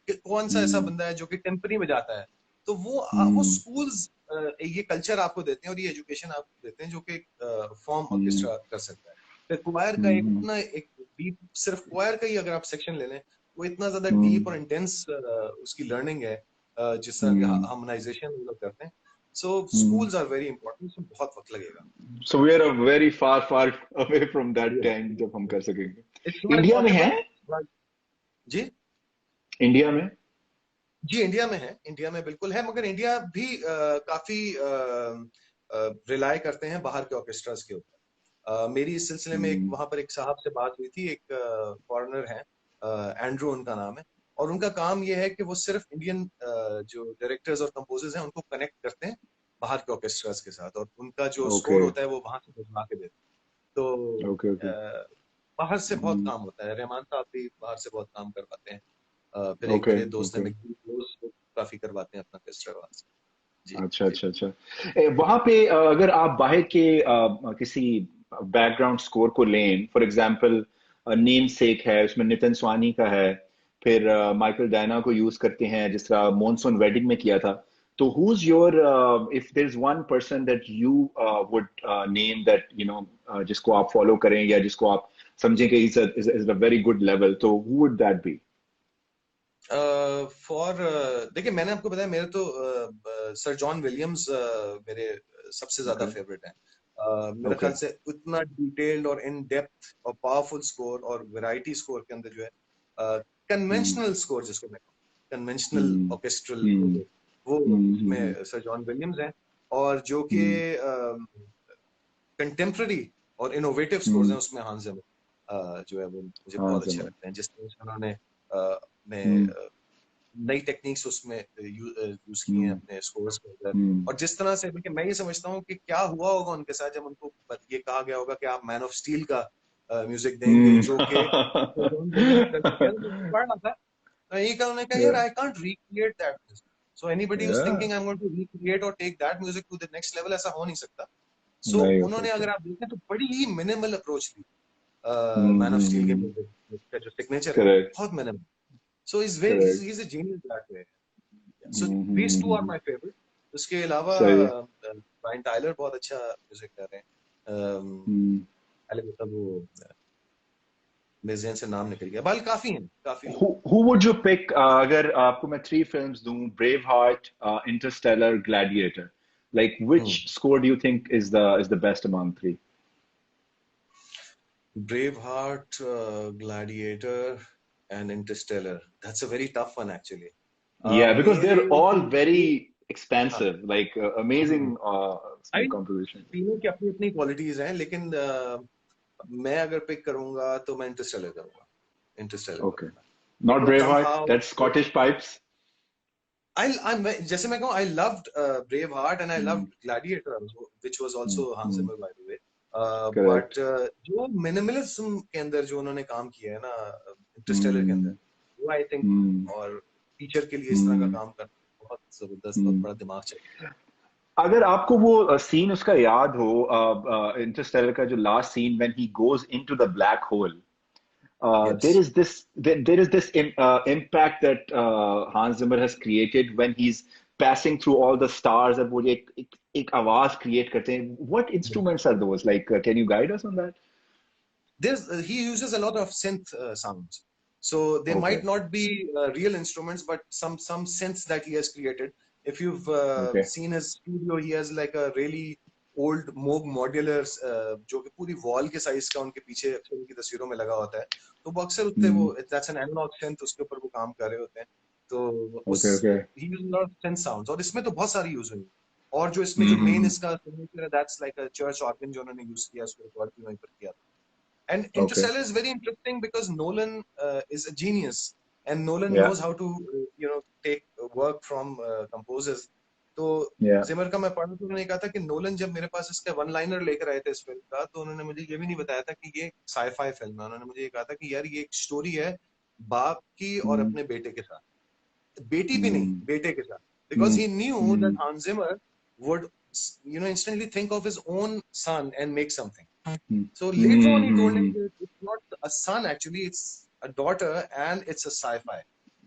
कौन सा ऐसा बंदा है जो कि टेम्पनी बजाता है। तो वो स्कूल्स ये कल्चर आपको देते हैं और ये एजुकेशन आपको देते हैं जो कि फॉर्म ऑर्केस्ट्रा कर सकता है। फिर क्वायर का एक इतना एक डीप, सिर्फ क्वायर का ही अगर आप सेक्शन ले लें, वो इतना ज्यादा डीप और इंटेंस उसकी लर्निंग है, जिस तरह की हार्मोनाइजेशन हम लोग करते हैं। So schools are very important, उसमें बहुत वक्त लगेगा। So we are a very far far away from that time जब हम कर इट्स सकेंगे। नॉट इंडिया में है? इम्पॉसिबल। जी इंडिया में? जी, इंडिया में है, इंडिया में बिल्कुल है, मगर इंडिया भी काफी रिलाय करते हैं बाहर के ऑर्केस्ट्रास के ऊपर। मेरी इस सिलसिले में एक वहां पर एक साहब से बात हुई थी, एक फॉरेनर हैं, एंड्रू उनका नाम है, और उनका काम ये है कि वो सिर्फ इंडियन जो डायरेक्टर्स और कंपोजर्स हैं उनको कनेक्ट करते हैं बाहर के ऑर्केस्ट्रास के साथ, और उनका जो ओके स्कोर होता है वो वहां से भिजवा के देते हैं। तो ओके ओके। बाहर से बहुत काम होता है, रहमान साहब भी बाहर से बहुत काम करवाते हैं। फिर एक ओके मेरे दोस्त हैं ओके। मिकी, वो काफी करवाते हैं अपना ऑर्केस्ट्रा वहां से। जी अच्छा जी। अच्छा अच्छा। वहां पे अगर आप बाहर के किसी बैकग्राउंड स्कोर को लें, फॉर एग्जांपल नेम सेक है, उसमें नितिन स्वानी का है, फिर माइकल डायना को यूज करते हैं जिस तरह मॉनसून वेडिंग में किया था। तो who is your, if there is one person that you would name that जिसको आप फॉलो करें या जिसको आप समझें कि is a very good level, तो who would that be? For देखिए, मैंने आपको बताया मेरे तो सर जॉन विलियम्स मेरे सबसे ज्यादा ओके फेवरेट हैं। मेरा ओके। ख्याल से उतना डिटेल्ड और इन डेप्थ और पावरफुल स्कोर और वैरायटी स्कोर के अंदर जो है, कन्वेंशनल स्कोर जिसको मैं कहूँ, कन्वेंशनल ऑर्केस्ट्रल वो उसमें सर जॉन विलियम्स हैं। और जो कि कंटेम्प्ररी और इनोवेटिव स्कोर्स हैं उसमें हांस जिमर जो है वो मुझे हाँ बहुत अच्छे जमा। लगते हैं, जिस तरह से उन्होंने अपने नई टेक्निक्स उसमें यूज की हैं अपने स्कोर्स के अंदर। और जिस तरह से, देखिए, मैं ये समझता हूँ कि क्या हुआ होगा उनके साथ जब उनको ये कहा गया होगा कि आप मैन ऑफ स्टील का म्यूजिक देंगे, जो कि जॉन विलियम्स कर चुके हैं। तो मैं पढ़ रहा था, तो यही कहा उन्होंने, कहा यार I can't recreate that music, so anybody who is thinking I am going to recreate और take that music to the next level, ऐसा हो नहीं सकता। सो नहीं हो उन्होंने, सकता। अगर आप देखें तो बड़ी ही मिनिमल अप्रोच ली मैन ऑफ स्टील के म्यूजिक का जो सिग्नेचर है करेक्ट बहुत minimal. So correct. he's a genius that way. Yeah. So these two are my favorite. उसके अलावा सही। ब्रायन टाइलर बहुत अच्छा म्यूजिक कर रहे हैं। पहले मतलब वो मेरे ज़हन से नाम निकल गया, बाल काफी हैं, काफी लोग हैं। Who would you pick? अगर आपको मैं थ्री फिल्म्स दूं, brave heart, Interstellar, gladiator, like which score do you think is the best among three? Brave heart, gladiator and Interstellar, that's a very tough one actually. Yeah, because मेरे they're all लिए, very हाँ, expansive, like amazing आई composition. तीनों की अपनी अपनी क्वालिटीज हैं, लेकिन मैं अगर पिक करूंगा तो मैं इंटरस्टेलर करूंगा, इंटरस्टेलर Okay, करूंगा। not because Braveheart. Somehow That's Scottish Pipes. जैसे मैं कहूँ, I loved Braveheart and I loved Gladiator, which was also Hans Zimmer by the way. But Correct. जो मिनिमलिज्म के अंदर जो उन्होंने काम किया है ना इंटरस्टेलर के अंदर, वो आई थिंक, और टीचर के लिए इस तरह का काम करना बहुत जबरदस्त और बड़ा दिमाग चाहिए। अगर आपको वो सीन उसका याद हो, इंटरस्टेलर का जो last scene when he goes into the black hole, yes, there is this impact that Hans Zimmer has created when he's passing through all the stars, और वो एक आवाज create करते हैं. What instruments are those? Like, can you guide us on that? he uses a lot of synth sounds. So they Okay. might not be real instruments, but some synths that he has created. If you've Okay. seen his studio, he has like a really old Moog modulars जो कि पूरी wall के size का उनके पीछे फिल्म की तस्वीरों में लगा होता है. तो वो अक्सर उतने वो that's an analog synth, उसके ऊपर वो काम कर रहे होते हैं. तो उस Okay. he uses a lot of synth sounds और इसमें तो बहुत सारी यूज हुई. और जो इसमें जो मेन इसका signature है, that's like a church organ जो उन्होंने यूज किया, उसको रिकॉर्ड भी वहीं पर किया. And Interstellar is very interesting because Nolan is a genius, and Nolan knows how to take work from composers. तो जिमर का मैं पढ़ा तो उन्होंने कहा था कि नोलन जब मेरे पास इसका वन लाइनर लेकर आए थे इस फिल्म का, तो उन्होंने मुझे ये भी नहीं बताया था कि ये साई-फाई फिल्म है. उन्होंने मुझे ये कहा था कि यार ये एक स्टोरी है बाप की और अपने बेटे के साथ, बेटी भी नहीं, बेटे के साथ, because he knew that Hans Zimmer would instantly think of his own son and make something. So later on he told him that it's not a son, actually it's a daughter, and it's a sci-fi,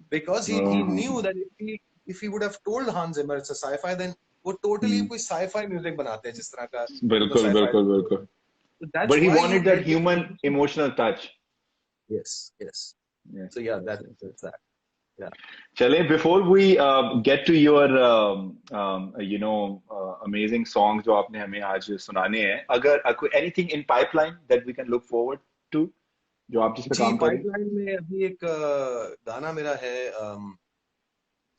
because he knew that if he would have told Hans Zimmer it's a sci-fi, then वो totally कोई sci-fi music बनाते हैं जिस तरह का. बिल्कुल. But he wanted that human emotional touch. Yes. So yeah, that's that. Yeah. Chale, before we get to your amazing songs जो आपने हमें आज सुनाने हैं, अगर anything in pipeline that we can look forward to, जो आप जिस पे काम कर रहे हैं? pipeline में अभी एक गाना मेरा है,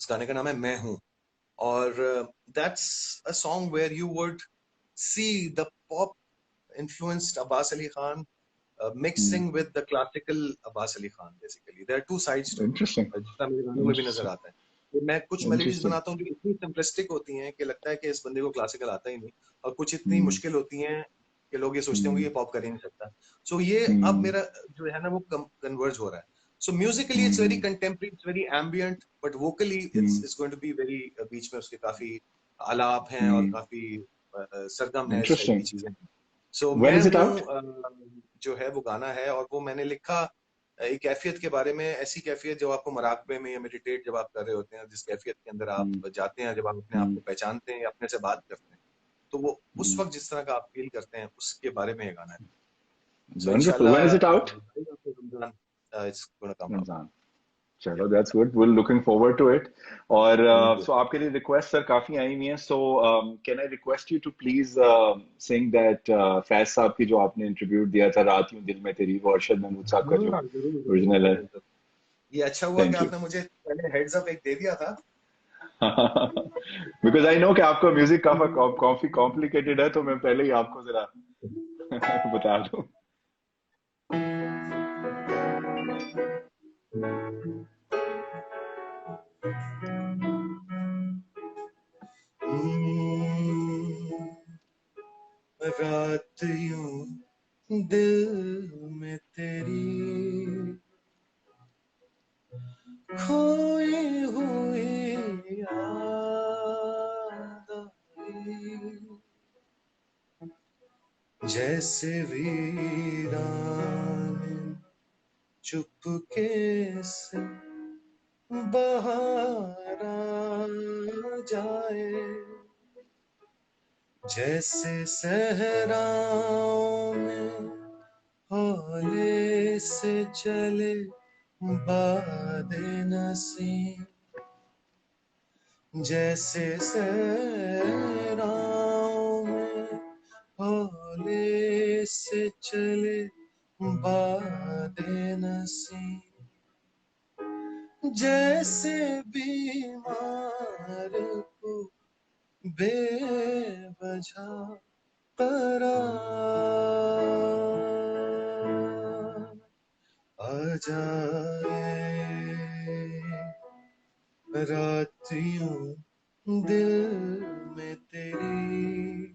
उस गाने का नाम है मैं हूँ, और that's a song where you would see the pop influenced Abbas Ali Khan mixing with the classical Abbas Ali Khan. Basically there are two sides to it. Interesting. जितना मेरे गानों में भी नजर आता है. तो मैं कुछ मेलोडीज बनाता हूँ जो इतनी सिंपलिस्टिक होती हैं कि लगता है कि इस बंदे को क्लासिकल आता ही नहीं, और कुछ इतनी मुश्किल होती हैं कि लोग ये सोचते होंगे ये पॉप कर ही नहीं सकता. सो ये अब मेरा जो है ना वो कन्वर्ज हो रहा है. So musically it's very contemporary, it's very ambient, but vocally it's going to be very बीच में उसके काफी आलाप हैं और काफी सरगम है, इस टाइप की चीजें. So when is it out? जो है वो गाना है, और वो मैंने लिखा एक कैफियत के बारे में, ऐसी कैफियत जब आपको मराकबे में या मेडिटेट जब आप कर रहे होते हैं, जिस कैफियत के अंदर आप जाते हैं, जब आप अपने आप को पहचानते हैं या अपने से बात करते हैं, तो वो उस वक्त जिस तरह का आप फील करते हैं उसके बारे में ये गाना है. So wonderful. When is it out? It's going to come out. चलो, that's good. We're looking forward to it. और so आपके लिए request सर काफी आई हुई हैं. So can I request you to please sing that Faiz साहब की जो आपने इंटरव्यू दिया था, रात यूं दिल में तेरी, वो अरशद महमूद साहब का जो ओरिजिनल है. ये अच्छा हुआ कि आपने मुझे पहले हेड्स अप एक दे दिया था. Because I know कि आपका म्यूजिक काफी कॉम्प्लिकेटेड है, तो मैं पहले ही आपको जरा बता दूं. रात यूं दिल में तेरी खोई हुई याद आई, जैसे वीरान चुपके से बाहर आ जाए, जैसे सहराओं में हौले से चले बादे नसीम, जैसे सहराओं में हौले से चले बादे नसीम, जैसे बीमार को बेवजह करार आ जाए, रात यूं दिल में तेरी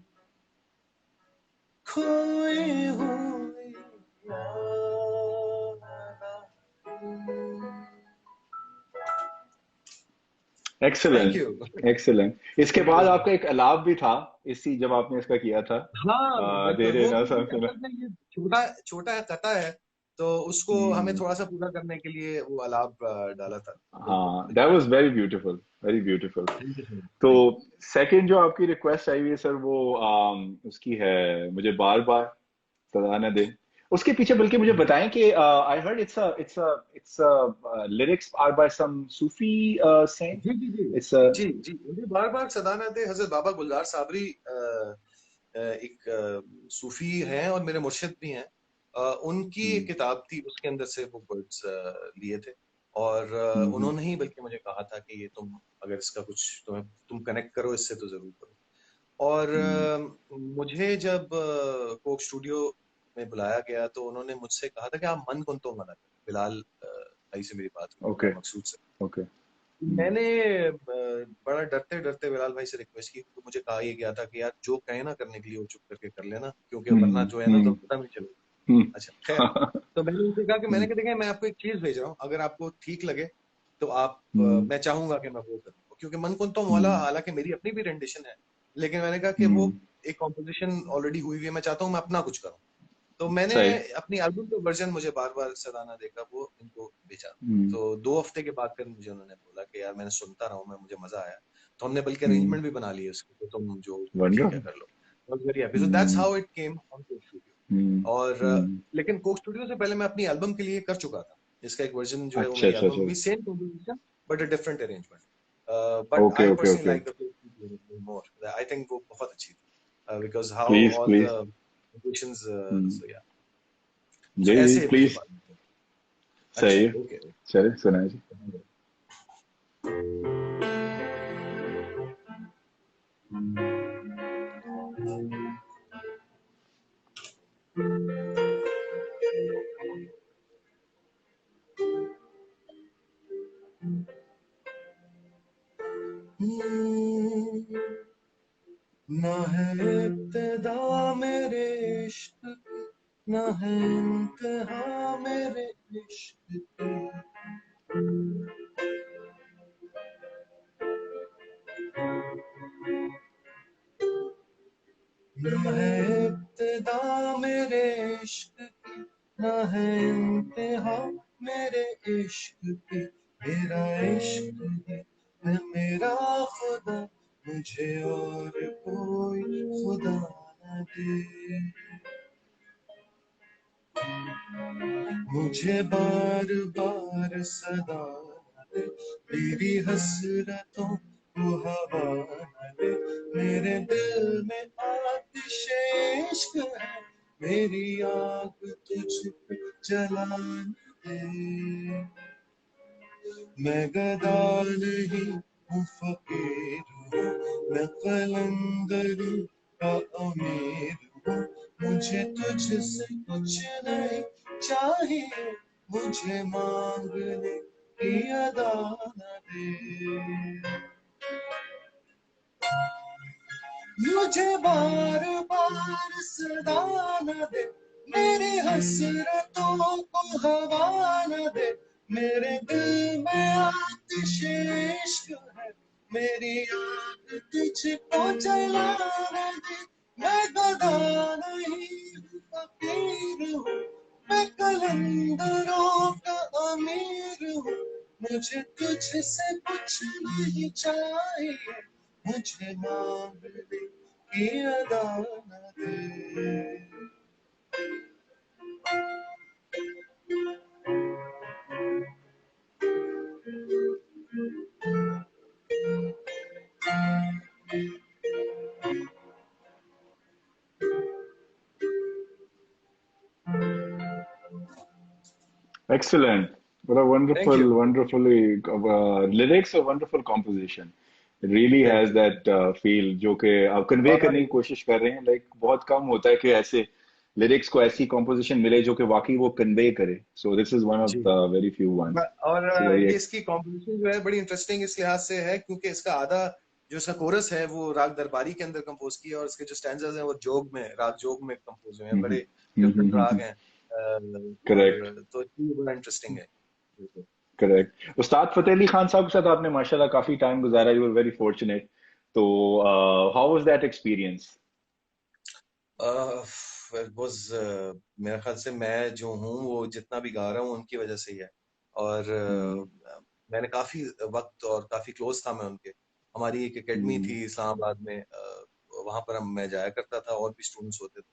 खोई हुई याद आई. Excellent. इसके बाद आपका एक अलाप भी था इसी जब आपने इसका किया था. हाँ, देरे ना सब छोटा कथा है, तो उसको हमें थोड़ा सा पूरा करने के लिए वो अलाप डाला था. हाँ, that was very beautiful. तो सेकंड जो आपकी रिक्वेस्ट आई हुई है सर, वो उसकी है मुझे बार बार सदा न दे. उसके पीछे बल्कि मुझे बताएं कि I heard its lyrics are by some Sufi saint, जी जी जी इट्स जी जी, मुझे बार बार सदाना थे हजरत बाबा गुलजार साबरी, एक सूफी हैं और मेरे मुर्शिद भी हैं। उनकी एक किताब थी, उसके अंदर से वो वर्ड्स लिए थे, और उन्होंने ही बल्कि मुझे कहा था कि ये तुम अगर इसका कुछ तुम कनेक्ट करो इससे तो जरूर करो। और मुझे जब कोक स्टूडियो में बुलाया गया तो उन्होंने मुझसे कहा था कि आप मन कुन तो मना करें। बिलाल भाई से मेरी बात हुई, ओके बिलाल मकसूद से। ओके मैंने बड़ा डरते डरते बिलाल भाई से रिक्वेस्ट की, तो मुझे कहा ये गया था कि यार जो कहे ना करने के लिए वो चुप करके कर लेना, क्योंकि वरना जो है ना तो पता नहीं चलेगा। अच्छा खैर, तो मैंने उनसे कहा कि मैंने कहा देखिए मैं आपको एक चीज भेज रहा हूँ, अगर आपको ठीक लगे तो आप मैं चाहूंगा कि मैं वो करूँ, क्योंकि मन कुन तो मौला हालांकि मेरी अपनी भी रेंडिशन है, लेकिन मैंने कहा कि वो एक कॉम्पोजिशन ऑलरेडी हुई हुई है, मैं चाहता हूँ मैं अपना कुछ करूँ। तो मैंने सही। अपनी एल्बम का वर्जन मुझे बार बार सराहना देखा, वो इनको भेजा। तो 2 हफ्ते के बाद फिर मुझे उन्होंने बोला कि यार मैंने सुनता रहा हूँ, मैं मुझे मजा आया, तो हमने बल्कि अरेंजमेंट भी बना ली है उसकी, तो तुम जो ठीक है वंडरफुल। कर लो। Very happy, so that's how it came on Coke Studio. और लेकिन कोक स्टूडियो से पहले मैं अपनी एल्बम के लिए कर चुका था, इसका एक वर्जन जो है वो अच्छा मेरी अच्छा एल्बम अच्छा। में भी same composition but a different arrangement. But okay I okay personally okay. Like the more, I think वो बहुत अच्छी थी, because how please all the please. Compositions, so yeah, so जी जी ऐसे मुझे प्लीज। बात है। सही अच्छा है। ओके। चले सुनाए जी। ना है इब्तिदा मेरे इश्क की, ना है इंतहा मेरे इश्क की, ना है इब्तिदा मेरे इश्क की, ना है इंतहा मेरे इश्क की, मेरा इश्क है मैं मेरा खुदा, मुझे और कोई खुदा न दे। मुझे बार बार सदा न दे, मेरी हसरतों को हवा न दे, मेरे दिल में आतिश इश्क है, मेरी आग तुझ पे जला न दे। मैं गदा नहीं हूँ फकीर हूँ, मैं कलंदर का अमीर हूँ, मुझे तुझसे कुछ नहीं चाहिए, मुझे मांगने की अदा न दे। मुझे बार बार सदा न दे, मेरी हसरतों को हवा न दे, मेरे दिल में आतिश इश्क है, मेरी आग तुझको जला न दे। मैं गदा नहीं हूँ फकीर हूँ, मैं कलंदरों का अमीर हूँ, मुझे तुझसे कुछ नहीं चाहिए, मुझे मांगने की अदा न दे। Excellent. What a thank wonderful, you. wonderfully lyrics, a wonderful composition. It really thank has you. that feel जो कि आप कन्वे और करने की कोशिश कर रहे हैं. Like बहुत कम होता है कि ऐसे लिरिक्स को ऐसी composition मिले जो कि वाकई वो कन्वे करे. So this is one of ji, the very few ones. और So very ये इसकी कॉम्पोजिशन जो है बड़ी इंटरेस्टिंग इस लिहाज से है, क्योंकि इसका आधा जो इसका कोरस है वो राग दरबारी के अंदर कंपोज किया, और इसके जो स्टैंजास हैं वो जोग में, राग जोग में कंपोज हुए हैं, बड़े डिफरेंट राग हैं। correct, और तो ये बड़ा इंटरेस्टिंग है। correct. उस्ताद फतेह अली खान साहब के साथ आपने माशाल्लाह काफी टाइम गुजारा. You were very fortunate. तो how was that experience? Was मेरे ख्याल से मैं जो हूँ वो जितना भी गा रहा हूँ उनकी वजह से ही है, और Hmm. मैंने काफी वक्त और काफी क्लोज था मैं उनके। हमारी एक एकेडमी Hmm. थी इस्लामाबाद में, वहां पर हम मैं जाया करता था और भी स्टूडेंट्स होते थे।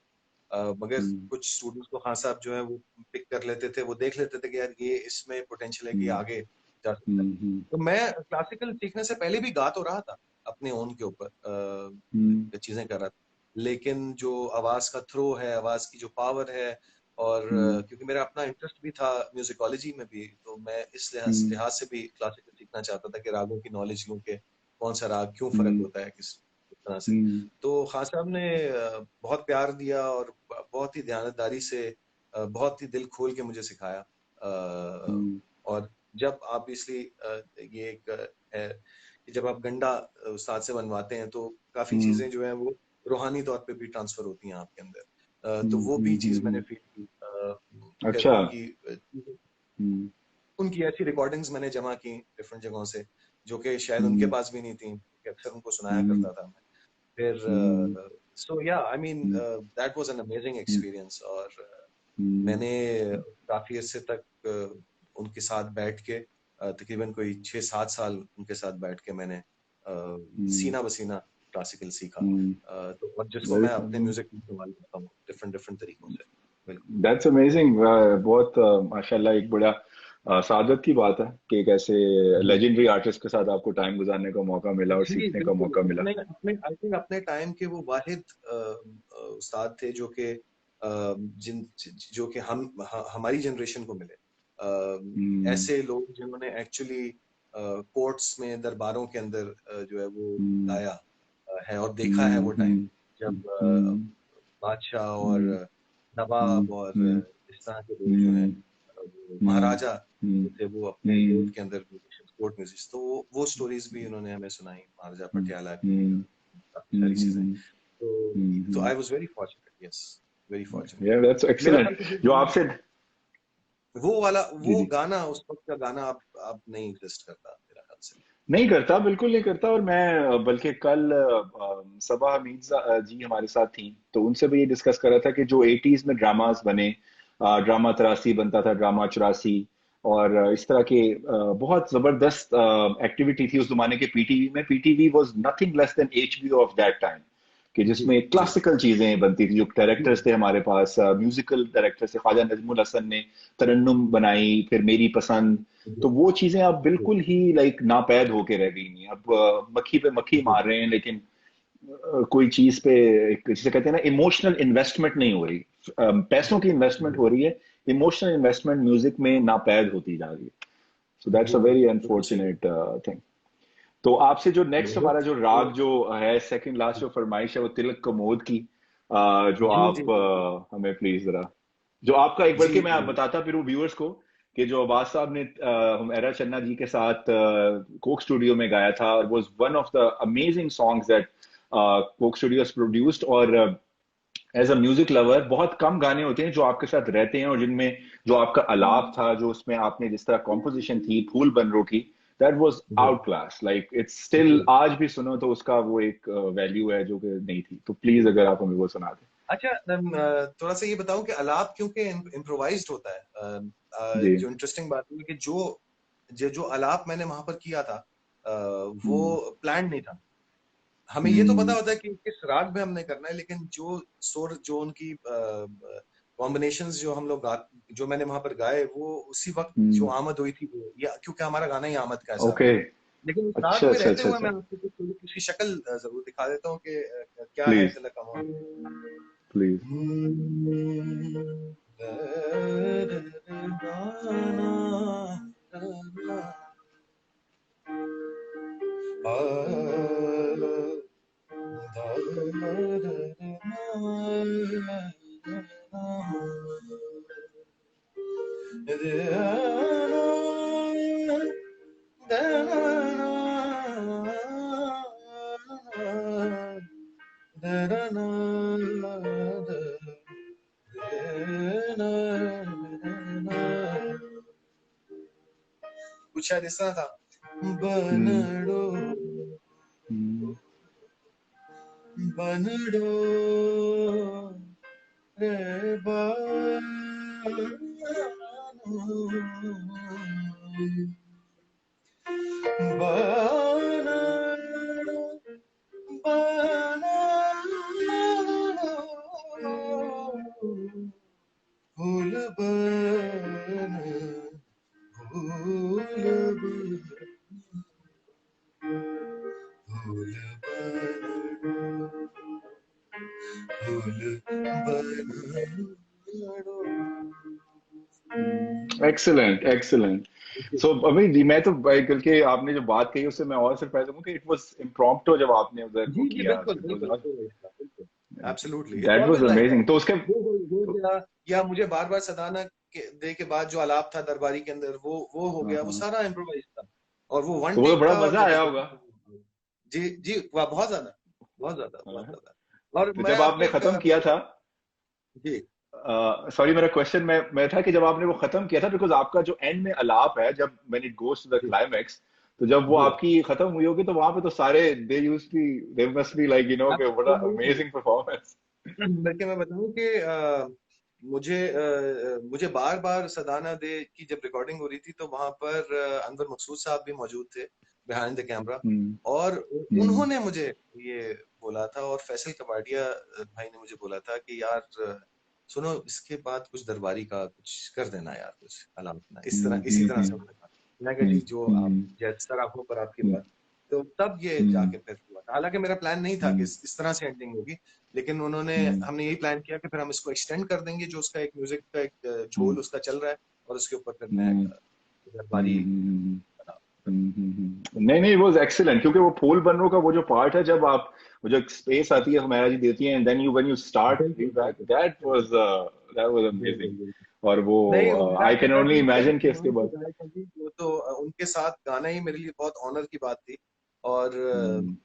मगर कुछ स्टूडेंट्स को खान साहब जो है वो पिक कर लेते थे, वो देख लेते थे कि यार ये इसमें पोटेंशियल है कि आगे जा सकता है। तो मैं क्लासिकल सीखने से पहले भी गा तो रहा था अपने ओन के ऊपर, चीजें कर रहा था, लेकिन जो आवाज का थ्रो है, आवाज की जो पावर है, और क्योंकि मेरा अपना इंटरेस्ट भी था म्यूजिकोलॉजी में भी, तो मैं इस लिहाज से भी क्लासिकल सीखना चाहता था कि रागों की नॉलेज लूं कि कौन सा राग क्यों फर्क होता है किस तरह से। तो खान साहब ने बहुत प्यार दिया और बहुत ही ध्यानदारी से, बहुत ही दिल खोल के मुझे सिखाया। और जब ऑब्वियसली ये एक है कि जब आप गंडा उस्ताद से बनवाते हैं तो काफी चीजें जो है वो रूहानी तौर पे भी ट्रांसफर होती हैं आपके अंदर। तो वो भी चीज मैंने फील की। फिर अच्छा। उनकी ऐसी रिकॉर्डिंग्स मैंने जमा की डिफरेंट जगहों से, जो कि शायद उनके पास भी नहीं थी, कि अक्सर उनको सुनाया करता था मैं। फिर सो या I mean that was an amazing experience. और मैंने काफी अर्से तक उनके साथ बैठ के तकरीबन कोई 6-7 साल उनके साथ बैठ के मैंने सीना बसीना क्लासिकल सीखा। तो और जिसको मैं अपने म्यूजिक में इस्तेमाल करता हूँ डिफरेंट डिफरेंट तरीकों से। बिल्कुल, दैट्स अमेजिंग। बहुत माशाल्लाह एक बड़ा सादत की बात है कि एक ऐसे लेजेंडरी आर्टिस्ट के साथ आपको टाइम गुजारने का मौका मिला और जी सीखने का बिल्कुल। मौका मिला। अपने आई थिंक अपने टाइम के वो वाहिद उस्ताद थे जो कि जिन जो कि हमारी जनरेशन को मिले। ऐसे लोग जिन्होंने एक्चुअली कोर्ट्स में, दरबारों के अंदर जो है वो गाया है और देखा है वो टाइम जब बादशाह और नवाब और इस तरह के लोग जो हैं, महाराजा जो थे, वो अपने कोर्ट के अंदर कोर्ट म्यूजिक, तो वो स्टोरीज भी उन्होंने हमें सुनाई, महाराजा पटियाला की काफी सारी चीजें। तो I was very fortunate, yes, very या फॉर्चुनेट। दैट्स मेरा एक्सीलेंट। ख्याल कि जो आपसे जी वो जी गाना, उस वक्त का गाना अब नहीं एग्जिस्ट करता मेरा ख्याल से। नहीं करता, बिल्कुल नहीं करता। और मैं बल्कि कल सबा हमीद जी हमारे साथ थी, तो उनसे भी ये डिस्कस कर रहा था कि जो 80s में ड्रामास बने, ड्रामा 83 बनता था, ड्रामा 84, और इस तरह के बहुत जबरदस्त एक्टिविटी थी उस जमाने के पीटीवी में। PTV was nothing less than HBO of that time, कि जी जिसमें जी क्लासिकल चीजें बनती थी, जो डायरेक्टर्स थे हमारे पास, म्यूजिकल डायरेक्टर्स थे, ख्वाजा नजमुल हसन ने तरन्नुम बनाई, फिर मेरी पसंद। जी तो वो चीजें अब बिल्कुल ही लाइक नापैद होके रह गई नहीं। अब मक्खी पे मक्खी जी मार रहे हैं, लेकिन कोई चीज पे जिसे कहते हैं ना, इमोशनल इन्वेस्टमेंट नहीं हो रही। पैसों की इन्वेस्टमेंट हो रही है, इमोशनल इन्वेस्टमेंट म्यूजिक में नापैद होती जा रही है। सो दैट्स अ वेरी बिल्कुल सही अनफॉर्चुनेट थिंग। तो आपसे जो नेक्स्ट है। हमारा जो राग जो है, सेकंड लास्ट जो फरमाइश है, वो तिलक कमोद की, जो जी आप जी जी हमें प्लीज जरा, जो आपका एक, जी बल्कि मैं जी बताता फिर व्यूअर्स को कि जो अब्बास साहब ने हुमैरा चन्ना जी के साथ कोक स्टूडियो में गाया था, was one of the amazing songs that Coke studios produced. और एज अ म्यूजिक लवर, बहुत कम गाने होते हैं जो आपके साथ रहते हैं और जिनमें जो आपका अलाप था, जो उसमें आपने जिस तरह कॉम्पोजिशन थी फूल बनरो की, दैट वाज जी outclass. Like it's still, जी। आज भी सुनो तो उसका वो एक वैल्यू है जो कि नहीं थी। तो प्लीज अगर आप हमें वो सुना दें। अच्छा, थोड़ा सा ये बताऊं कि अलाप क्योंकि इम्प्रोवाइज्ड होता है, जी। जो इंटरेस्टिंग बात है कि जो अलाप मैंने वहां पर किया था, वो हम्म प्लान नहीं था। हमें ये तो पता हम्म होता है कि किस राग में हमने करना है, लेकिन जो उनकी कॉम्बिनेशंस जो हम लोग जो मैंने वहां पर गाए, वो उसी वक्त जो आमद हुई थी वो, या क्योंकि हमारा गाना ही आमद का हिसाब ओके। था। लेकिन उस राग अच्छा में अच्छा रहते अच्छा हुए मैं अच्छा। आपको थोड़ी सी शक्ल जरूर दिखा देता हूँ कि क्या है प्लीज तिलक अमोद। प्लीज। कुछ शायद इस तरह था। हम्म बनड़ो हम्म बनड़ो रे बानो, बनड़ो बनड़ो फूल बनूं, फूल बनूं। Excellent excellent. सो अभी जी मैं तो कल के आपने जो बात कही उससे मैं और सरप्राइज हूँ कि इट वाज इम्प्रॉम्प्टो जब आपने उधर वो जी जी किया, बिल्कुल इट बिल्कुल वाज बिल्कुल absolutely it's that was always like amazing. तो उसके वो हो गया, या मुझे बार बार सदाना के दे के बाद जो आलाप था दरबारी के अंदर वो हो हाँ गया, वो हाँ, सारा इम्प्रोवाइज था और वो वन तो वो तो टेक बड़ा था। और मजा जब आया वो होगा। जी जी वाह, बहुत ज्यादा बहुत ज्यादा बहुत हाँ, ज्यादा। और तो मैं जब आपको आपने एक खत्म किया था, जी सॉरी मेरा क्वेश्चन मैं था कि जब आपने वो खत्म किया था, बिकॉज आपका जो एंड में अलाप है जब when it goes to the जी क्लाइमैक्स, तो जब वो जी आपकी खत्म हुई होगी तो वहां पे तो सारे दे मस्ट बी लाइक कि बड़ा एब्सोल्युटली। Amazing performance. बल्कि मैं बताऊं कि मुझे बार बार सदाना दे की जब रिकॉर्डिंग हो रही थी तो वहां पर अनवर मकसूद साहब भी मौजूद थे बिहाइंड द कैमरा। हम्म और हम्म उन्होंने मुझे ये बोला था, और फैसल कबाडिया भाई ने मुझे बोला था कि यार सुनो, इसके बाद कुछ दरबारी का कुछ कर देना यार, कुछ अलामत ना इस तरह, इसी तरह से उन्होंने कहा। मैं कहा जी जो आप हम्म जैसे सर आंखों पर आपकी हम्म बात। तो तब ये हम्म जाके फिर हुआ था। हालांकि मेरा प्लान नहीं था कि हम्म इस तरह से एंडिंग होगी, लेकिन हम्म हमने यही प्लान किया कि फिर हम इसको एक्सटेंड कर देंगे, जो उसका एक म्यूजिक का एक झोल हम्म उसका चल रहा है, और उसके ऊपर फिर मैं हम्म दरबारी हम्म बना। नहीं नहीं, वो एक्सीलेंट, क्योंकि वो फूल बनने का वो जो पार्ट है जब आप वो जो स्पेस आती है हुमैरा जी देती हैं, and then you when you start बिल्कुल दैट बिल्कुल दैट वाज बिल्कुल अमेजिंग। बिल्कुल। और वो नहीं, और मेरा आई कैन मेरा ओनली जो इमेजिन कि इसके वहाँ के बाद गायक हैं जी, वो तो उनके साथ गाना ही मेरे लिए बहुत ऑनर की बात थी। और हम्म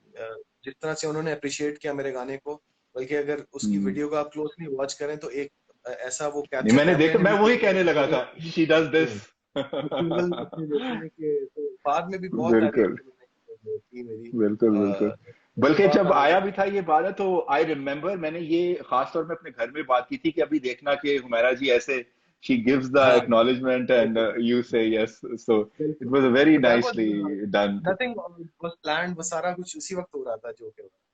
जिस तरह से उन्होंने अप्रिशिएट किया मेरे गाने को, बल्कि अगर उसकी हम्म वीडियो को आप क्लोजली वॉच करें तो एक ऐसा वो नहीं कैप्चर मैंने कैमरे देखा, ने मैं भी वही किया है कहने लगा जो था, शी डज दिस। सिंगल अपने देते हैं कि तो बाद में भी बहुत तारीफ बिल्कुल उन्होंने की मेरी। बिल्कुल बिल्कुल। तो बल्कि बहुत जब तारीफ आया भी की। था ये बात तो आई रिमेम्बर मैंने ये खास तौर में अपने घर में बात की थी कि अभी देखना कि हुमैरा जी ऐसे शी गिव्स द हाँ एक्नॉलेजमेंट एंड बिल्कुल यू से यस, सो इट बिल्कुल। वाज अ वेरी तो that was nicely done. Nothing was planned, वो सारा कुछ उसी वक्त हो रहा था जो कि हो रहा था।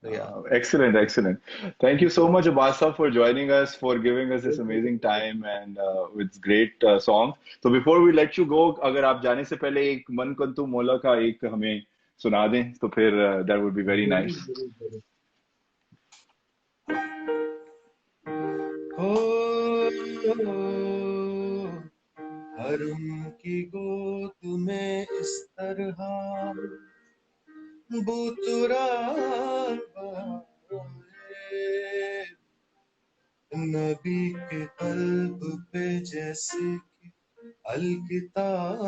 तो या Excellent, excellent. Thank you so much, Abasa, for joining us, for giving us this बिल्कुल amazing बिल्कुल। time and with great song. So before we let you go, अगर आप जाने से पहले एक मन कंतु मोला का एक हमें सुना दें तो फिर that would be very जरूर nice. जरूर जरूर। हो हरम की गोद में इस तरह बुतरा है, नबी के कल्ब पे जैसे कि अलकिताब,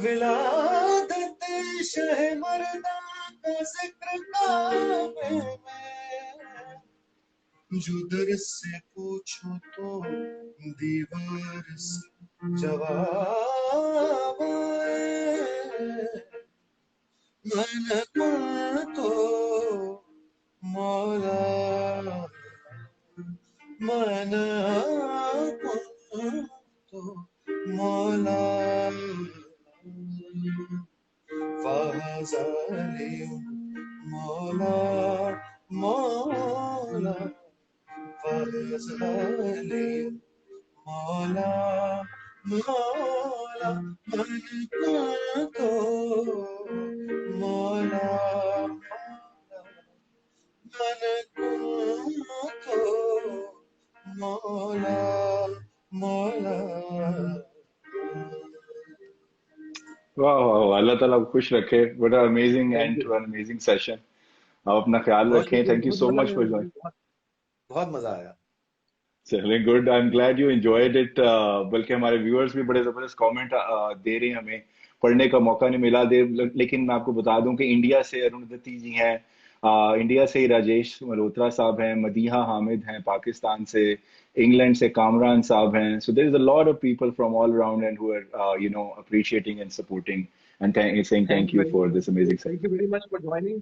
विलादत शह मर्दा का जिक्र काबे में, जुदर से पूछो तो दीवार से जवाब आए। मन तो मौला, मन तो मौला, फज़ाली मौला मौला, फज़ाली मौला मौला, मन को मौला मन को मौला मौला। वाह वाह वाह, अल्लाह ताला आपको खुश रखे। What an amazing thank end you. to an amazing session. आप अपना ख्याल बहुत रखें। शुक्रिया, Thank you बहुत so मजा much आया for मुझे, joining. बहुत मजा आया। चलिए good, I am glad you enjoyed it. बल्कि हमारे व्यूअर्स भी बड़े जबरदस्त कमेंट दे रहे हैं, हमें पढ़ने का मौका नहीं मिला दे, लेकिन मैं आपको बता दूं कि इंडिया से अरुणधति जी हैं, इंडिया से ही राजेश मल्होत्रा साहब हैं, मदीहा हामिद हैं पाकिस्तान से, इंग्लैंड से कामरान साहब हैं। So there is a lot of people from all around and who are appreciating and supporting and saying thank you for this amazing session. Thank you very much for joining.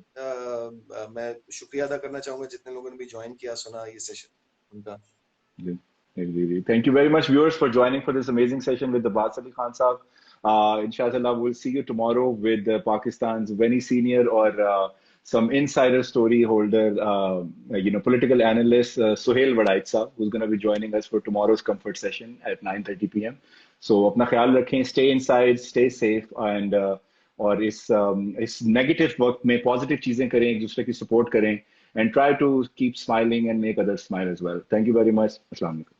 मैं शुक्रिया अदा करना चाहूंगा जितने लोगों ने भी ज्वाइन किया, सुना ये सेशन उनका। Thank you very much, viewers, for joining for this amazing session with the Abbas Ali Khan Saab. Inshallah, we'll see you tomorrow with Pakistan's very senior or some insider story holder, political analyst Suhail Wadait Saab, who's going to be joining us for tomorrow's comfort session at 9:30 p.m. So, अपना ख्याल रखें, stay inside, stay safe, and और इस नेगेटिव वक्त में पॉजिटिव चीजें करें, एक दूसरे की सपोर्ट करें, and try to keep smiling and make others smile as well. Thank you very much. अस्सलाम वालेकुम।